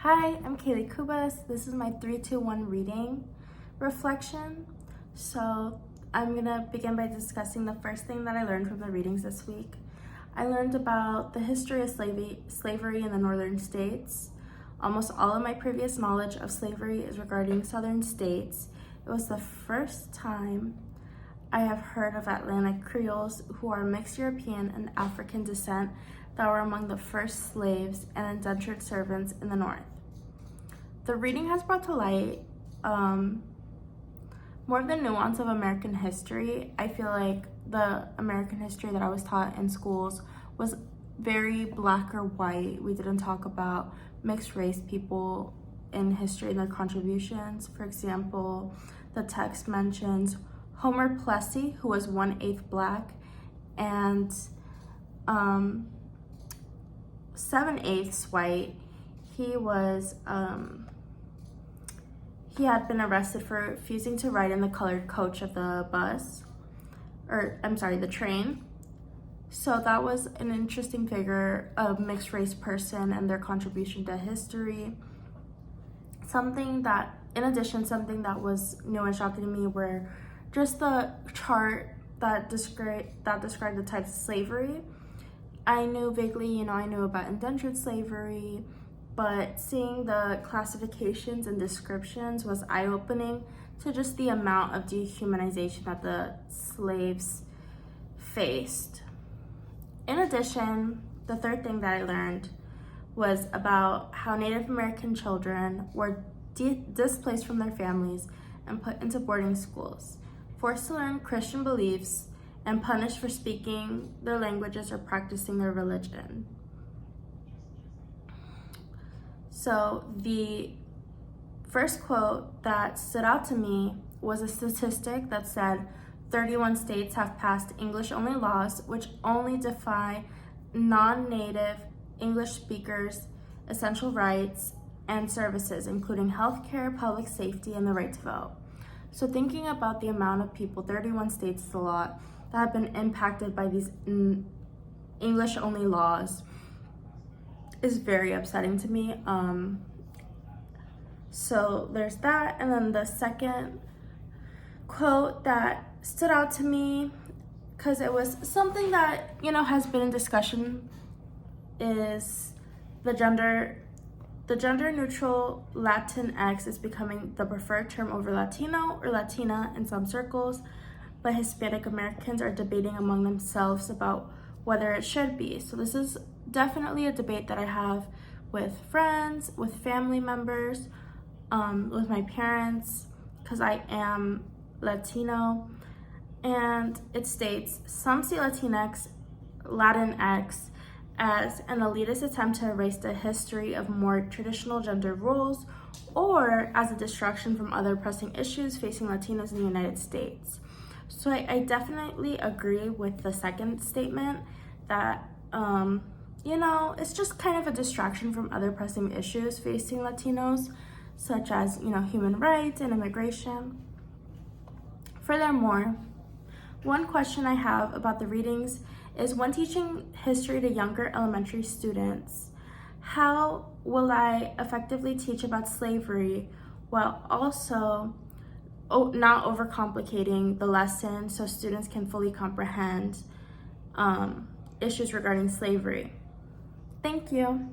Hi, I'm Kaylee Kubas. This is my 3-2-1 reading reflection. So I'm gonna begin by discussing the first thing that I learned from the readings this week. I learned about the history of slavery in the northern states. Almost all of my previous knowledge of slavery is regarding southern states. It was the first time I have heard of Atlantic Creoles, who are mixed European and African descent, that were among the first slaves and indentured servants in the North. The reading has brought to light more of the nuance of American history. I feel like the American history that I was taught in schools was very black or white. We didn't talk about mixed race people in history and their contributions. For example, the text mentions Homer Plessy, who was 1/8 black, and 7/8 white. He had been arrested for refusing to ride in the colored coach of the the train. So that was an interesting figure, a mixed race person and their contribution to history. Something that was new and shocking to me were just the chart that described the types of slavery. I knew vaguely, I knew about indentured slavery, but seeing the classifications and descriptions was eye-opening to just the amount of dehumanization that the slaves faced. In addition, the third thing that I learned was about how Native American children were displaced from their families and put into boarding schools, forced to learn Christian beliefs, and punished for speaking their languages or practicing their religion. So the first quote that stood out to me was a statistic that said 31 states have passed English-only laws which only defy non-native English speakers essential rights and services, including healthcare, public safety, and the right to vote. So thinking about the amount of people, 31 states is a lot, that have been impacted by these English-only laws is very upsetting to me. So there's that. And then the second quote that stood out to me, because it was something that, has been in discussion, is the gender neutral Latinx is becoming the preferred term over Latino or Latina in some circles, but Hispanic Americans are debating among themselves about whether it should be. So this is definitely a debate that I have with friends, with family members, with my parents, because I am Latino. And it states, some see Latinx as an elitist attempt to erase the history of more traditional gender roles, or as a distraction from other pressing issues facing Latinos in the United States. So I definitely agree with the second statement that, it's just kind of a distraction from other pressing issues facing Latinos, such as, human rights and immigration. Furthermore, one question I have about the readings is, when teaching history to younger elementary students, how will I effectively teach about slavery while also not overcomplicating the lesson so students can fully comprehend issues regarding slavery? Thank you.